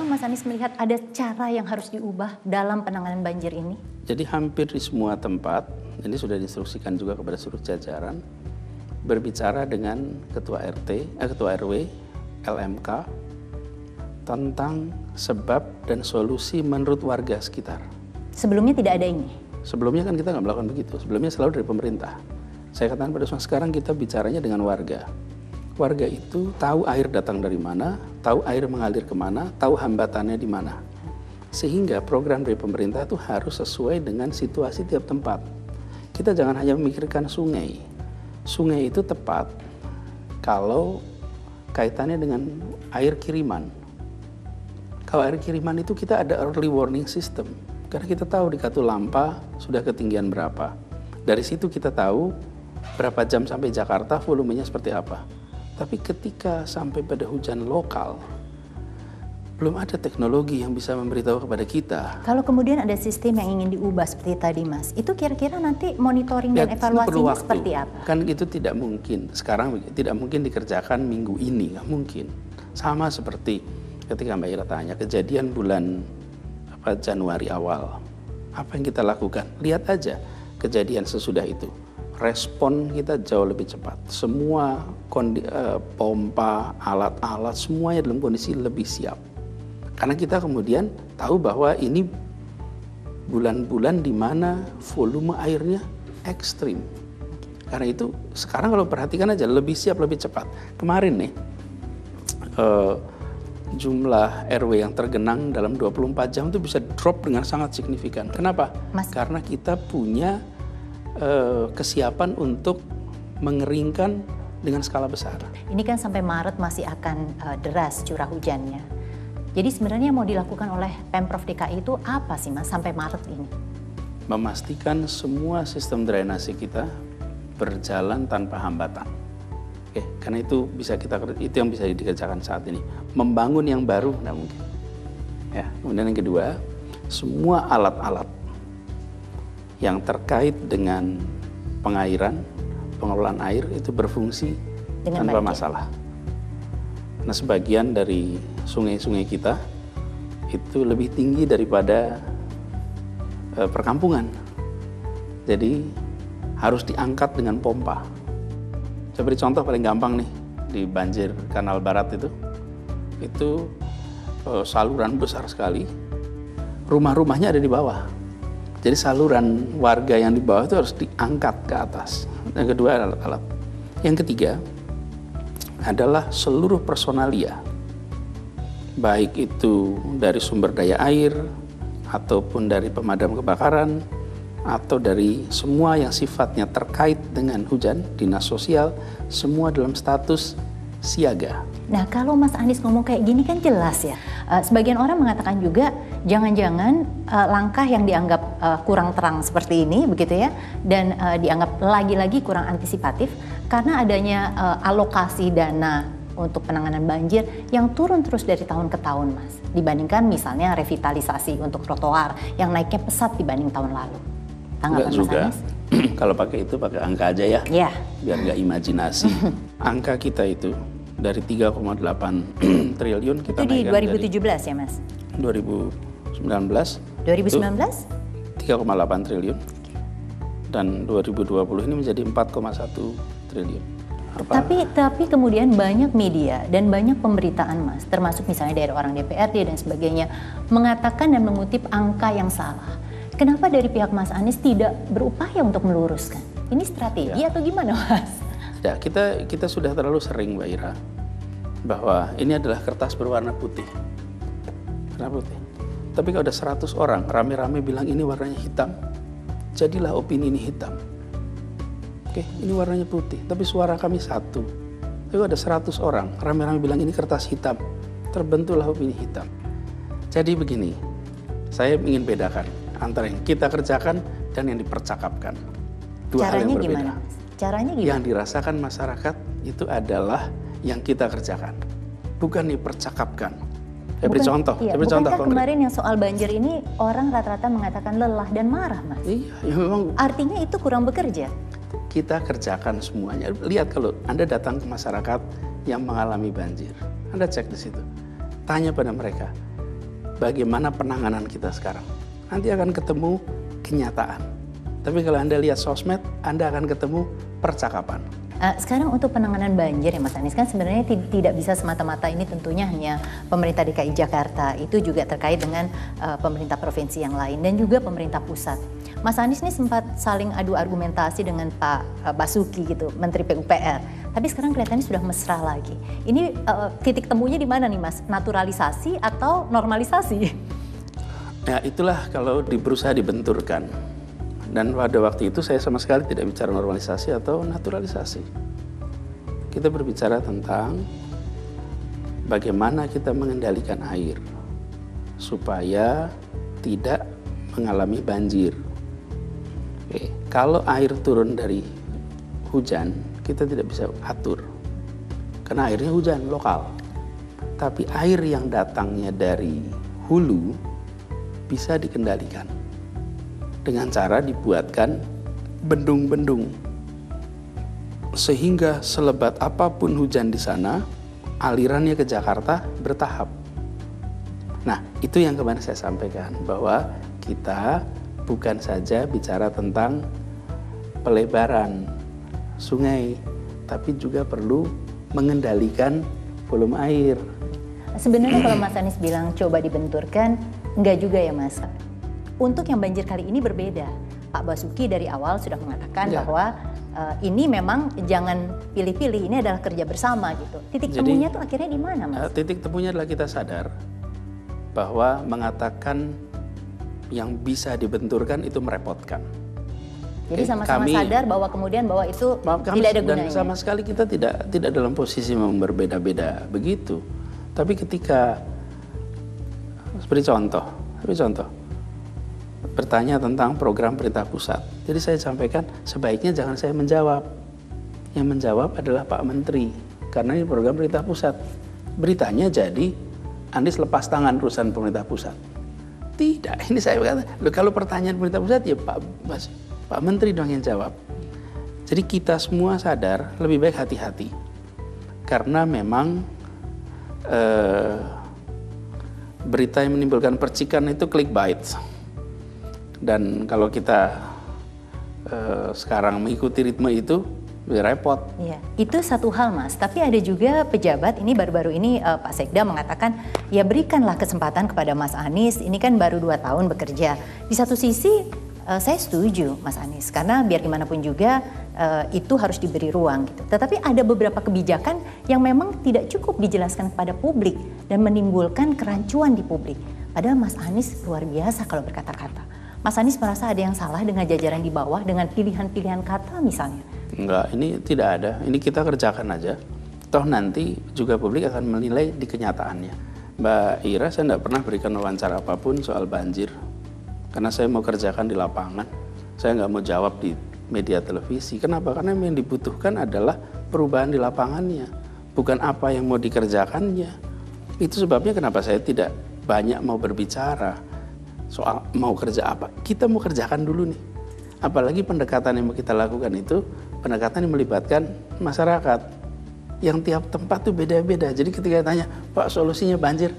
apakah Mas Anies melihat ada cara yang harus diubah dalam penanganan banjir ini? Jadi hampir di semua tempat, ini sudah diinstruksikan juga kepada seluruh jajaran, berbicara dengan ketua ketua RW, LMK, tentang sebab dan solusi menurut warga sekitar. Sebelumnya tidak ada ini? Sebelumnya kan kita nggak melakukan begitu, sebelumnya selalu dari pemerintah. Saya katakan pada sekarang kita bicaranya dengan warga. Warga itu tahu air datang dari mana, tahu air mengalir kemana, tahu hambatannya di mana. Sehingga program dari pemerintah itu harus sesuai dengan situasi tiap tempat. Kita jangan hanya memikirkan sungai. Sungai itu tepat kalau kaitannya dengan air kiriman. Kalau air kiriman itu kita ada early warning system. Karena kita tahu di Katulampa sudah ketinggian berapa. Dari situ kita tahu berapa jam sampai Jakarta, volumenya seperti apa. Tapi ketika sampai pada hujan lokal, belum ada teknologi yang bisa memberitahu kepada kita. Kalau kemudian ada sistem yang ingin diubah seperti tadi Mas, itu kira-kira nanti monitoring dan evaluasinya seperti apa? Kan itu tidak mungkin, sekarang tidak mungkin dikerjakan minggu ini, nggak mungkin. Sama seperti ketika Mbak Ira tanya, kejadian bulan Januari awal, apa yang kita lakukan? Lihat aja kejadian sesudah itu. Respon kita jauh lebih cepat. Semua pompa, alat-alat, semuanya dalam kondisi lebih siap. Karena kita kemudian tahu bahwa ini bulan-bulan di mana volume airnya ekstrim. Karena itu sekarang kalau perhatikan aja lebih siap, lebih cepat. Kemarin nih jumlah RW yang tergenang dalam 24 jam itu bisa drop dengan sangat signifikan. Kenapa? Karena kita punya kesiapan untuk mengeringkan dengan skala besar. Ini kan sampai Maret masih akan deras curah hujannya. Jadi sebenarnya yang mau dilakukan oleh Pemprov DKI itu apa sih Mas sampai Maret ini? Memastikan semua sistem drainase kita berjalan tanpa hambatan. Oke, karena itu yang bisa dikerjakan saat ini. Membangun yang baru nggak mungkin. Ya, kemudian yang kedua, semua alat-alat yang terkait dengan pengairan, pengelolaan air itu berfungsi tanpa masalah. Nah, sebagian dari sungai-sungai kita itu lebih tinggi daripada perkampungan. Jadi harus diangkat dengan pompa. Saya beri contoh paling gampang nih, di banjir Kanal Barat itu saluran besar sekali, rumah-rumahnya ada di bawah. Jadi saluran warga yang di bawah itu harus diangkat ke atas. Yang kedua alat-alat. Yang ketiga adalah seluruh personalia. Baik itu dari sumber daya air, ataupun dari pemadam kebakaran, atau dari semua yang sifatnya terkait dengan hujan, dinas sosial, semua dalam status siaga. Nah, kalau Mas Anies ngomong kayak gini kan jelas ya. Sebagian orang mengatakan juga jangan-jangan langkah yang dianggap kurang terang seperti ini begitu ya, dan dianggap lagi-lagi kurang antisipatif karena adanya alokasi dana untuk penanganan banjir yang turun terus dari tahun ke tahun Mas. Dibandingkan misalnya revitalisasi untuk trotoar yang naiknya pesat dibanding tahun lalu. Tanggapan Mas Anies? Kalau pakai itu pakai angka aja ya, biar nggak imajinasi. Angka kita itu dari 3,8 triliun kita itu di 2017 ya Mas? 2019 3,8 triliun dan 2020 ini menjadi 4,1 triliun. Tapi kemudian banyak media dan banyak pemberitaan Mas, termasuk misalnya dari orang DPRD dan sebagainya, mengatakan dan mengutip angka yang salah. Kenapa dari pihak Mas Anies tidak berupaya untuk meluruskan? Ini strategi atau gimana Mas? Ya, kita sudah terlalu sering Mbak Ira bahwa ini adalah kertas berwarna putih. Warna putih. Tapi kalau ada 100 orang rame-rame bilang ini warnanya hitam, jadilah opini ini hitam. Oke, ini warnanya putih, tapi suara kami satu. Tapi kalau ada 100 orang rame-rame bilang ini kertas hitam, terbentuklah opini hitam. Jadi begini, saya ingin bedakan antara yang kita kerjakan dan yang dipercakapkan. Dua hal yang berbeda. Gimana? Caranya gimana? Yang dirasakan masyarakat itu adalah yang kita kerjakan, bukan dipercakapkan. Saya beri contoh. Bukankah kemarin yang soal banjir ini orang rata-rata mengatakan lelah dan marah, Mas? Iya, ya memang. Artinya itu kurang bekerja. Kita kerjakan semuanya. Lihat kalau Anda datang ke masyarakat yang mengalami banjir, Anda cek di situ, tanya pada mereka, bagaimana penanganan kita sekarang. Nanti akan ketemu kenyataan. Tapi kalau Anda lihat sosmed, Anda akan ketemu percakapan. Sekarang untuk penanganan banjir ya Mas Anies, kan sebenarnya tidak bisa semata-mata ini tentunya hanya pemerintah DKI Jakarta, itu juga terkait dengan pemerintah provinsi yang lain dan juga pemerintah pusat. Mas Anies ini sempat saling adu argumentasi dengan Pak Basuki gitu, Menteri PUPR. Tapi sekarang kelihatannya sudah mesra lagi. Ini titik temunya di mana nih Mas? Naturalisasi atau normalisasi? Ya itulah kalau berusaha dibenturkan. Dan pada waktu itu saya sama sekali tidak bicara normalisasi atau naturalisasi. Kita berbicara tentang bagaimana kita mengendalikan air supaya tidak mengalami banjir. Oke. Kalau air turun dari hujan, kita tidak bisa atur. Karena airnya hujan lokal. Tapi air yang datangnya dari hulu bisa dikendalikan. Dengan cara dibuatkan bendung-bendung. Sehingga selebat apapun hujan di sana, alirannya ke Jakarta bertahap. Nah, itu yang kemarin saya sampaikan, bahwa kita bukan saja bicara tentang pelebaran sungai, tapi juga perlu mengendalikan volume air. Sebenarnya kalau Mas Anies bilang coba dibenturkan, enggak juga ya Mas. Untuk yang banjir kali ini berbeda. Pak Basuki dari awal sudah mengatakan bahwa ini memang jangan pilih-pilih, ini adalah kerja bersama gitu. Titik temunya tuh akhirnya di mana Mas? Titik temunya adalah kita sadar bahwa mengatakan yang bisa dibenturkan itu merepotkan. Jadi sama-sama sadar bahwa kemudian bahwa itu tidak ada gunanya. Dan sama sekali kita tidak dalam posisi berbeda-beda begitu. Tapi ketika seperti contoh, bertanya tentang program perintah pusat. Jadi saya sampaikan sebaiknya jangan saya menjawab. Yang menjawab adalah Pak Menteri, karena ini program perintah pusat. Beritanya jadi Anies lepas tangan urusan pemerintah pusat. Tidak, ini saya kata, kalau pertanyaan pemerintah pusat ya Pak Menteri dong yang jawab. Jadi kita semua sadar lebih baik hati-hati. Karena memang berita yang menimbulkan percikan itu clickbait. Dan kalau kita sekarang mengikuti ritme itu, repot. Iya, itu satu hal Mas. Tapi ada juga pejabat, ini baru-baru ini Pak Sekda mengatakan, ya berikanlah kesempatan kepada Mas Anies, ini kan baru 2 tahun bekerja. Di satu sisi saya setuju Mas Anies, karena biar gimana pun juga itu harus diberi ruang gitu. Tetapi ada beberapa kebijakan yang memang tidak cukup dijelaskan kepada publik dan menimbulkan kerancuan di publik. Padahal Mas Anies luar biasa kalau berkata-kata. Mas Anies merasa ada yang salah dengan jajaran di bawah dengan pilihan-pilihan kata misalnya? Enggak, ini tidak ada. Ini kita kerjakan aja. Toh nanti juga publik akan menilai di kenyataannya. Mbak Ira, saya tidak pernah berikan wawancara apapun soal banjir. Karena saya mau kerjakan di lapangan. Saya nggak mau jawab di media televisi. Kenapa? Karena yang dibutuhkan adalah perubahan di lapangannya. Bukan apa yang mau dikerjakannya. Itu sebabnya kenapa saya tidak banyak mau berbicara soal mau kerja apa. Kita mau kerjakan dulu nih. Apalagi pendekatan yang mau kita lakukan itu pendekatan yang melibatkan masyarakat. Yang tiap tempat tuh beda-beda. Jadi ketika tanya, Pak solusinya banjir,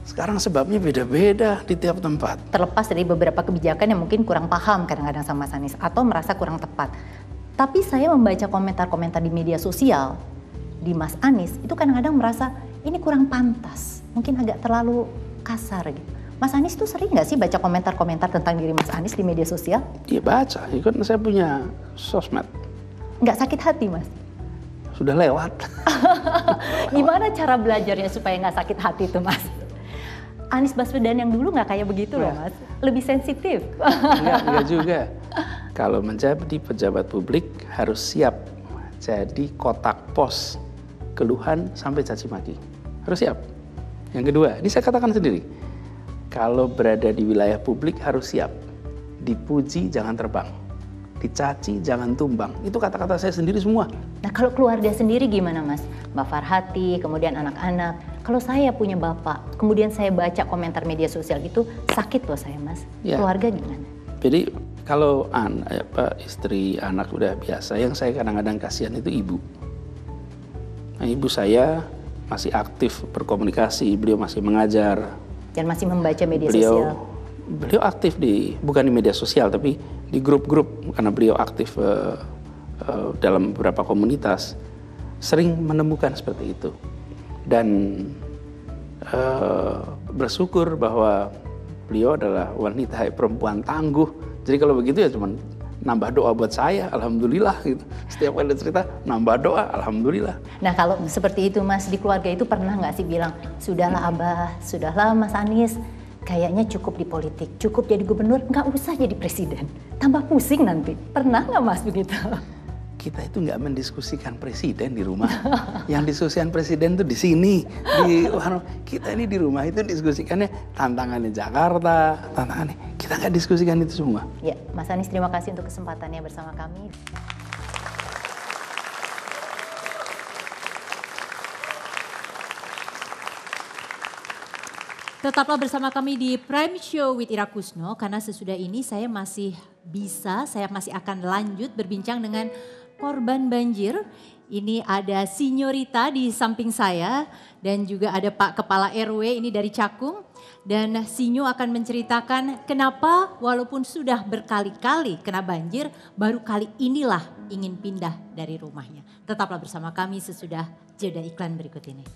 sekarang sebabnya beda-beda di tiap tempat. Terlepas dari beberapa kebijakan yang mungkin kurang paham kadang-kadang sama Mas Anies atau merasa kurang tepat. Tapi saya membaca komentar-komentar di media sosial di Mas Anies itu kadang-kadang merasa ini kurang pantas. Mungkin agak terlalu kasar gitu. Mas Anies tuh sering nggak sih baca komentar-komentar tentang diri Mas Anies di media sosial? Iya baca, itu kan saya punya sosmed. Nggak sakit hati Mas? Sudah lewat. Gimana cara belajarnya supaya nggak sakit hati tuh Mas? Anies Baswedan yang dulu nggak kayak begitu loh Mas, lebih sensitif. Enggak juga. Kalau menjadi pejabat publik harus siap jadi kotak pos keluhan sampai caci maki. Harus siap. Yang kedua, ini saya katakan sendiri. Kalau berada di wilayah publik harus siap. Dipuji jangan terbang. Dicaci jangan tumbang. Itu kata-kata saya sendiri semua. Nah kalau keluarga sendiri gimana Mas? Mbak Farhati, kemudian anak-anak. Kalau saya punya bapak, kemudian saya baca komentar media sosial itu, sakit loh saya Mas. Ya. Keluarga gimana? Jadi kalau istri, anak udah biasa, yang saya kadang-kadang kasihan itu ibu. Nah, ibu saya masih aktif berkomunikasi, beliau masih mengajar. Dan masih membaca media sosial. Beliau aktif bukan di media sosial tapi di grup-grup, karena beliau aktif dalam beberapa komunitas, sering menemukan seperti itu. Dan bersyukur bahwa beliau adalah wanita perempuan tangguh. Jadi kalau begitu ya cuman nambah doa buat saya, alhamdulillah gitu. Setiap kali cerita nambah doa, alhamdulillah. Nah kalau seperti itu Mas, di keluarga itu pernah nggak sih bilang, sudahlah Abah, sudahlah Mas Anies, kayaknya cukup di politik, cukup jadi gubernur, nggak usah jadi presiden, tambah pusing nanti. Pernah nggak Mas begitu? Kita itu nggak mendiskusikan presiden di rumah. Yang diskusikan presiden tuh di sini. Kita ini di rumah itu diskusikannya tantangannya Jakarta, tantangannya. Kita nggak diskusikan itu semua. Ya, Mas Anies terima kasih untuk kesempatannya bersama kami. Tetaplah bersama kami di Prime Show with Ira Kusno karena sesudah ini saya masih akan lanjut berbincang dengan korban banjir. Ini ada Sinyorita di samping saya dan juga ada Pak Kepala RW ini dari Cakung. Dan Sinyo akan menceritakan kenapa walaupun sudah berkali-kali kena banjir, baru kali inilah ingin pindah dari rumahnya. Tetaplah bersama kami sesudah jeda iklan berikut ini.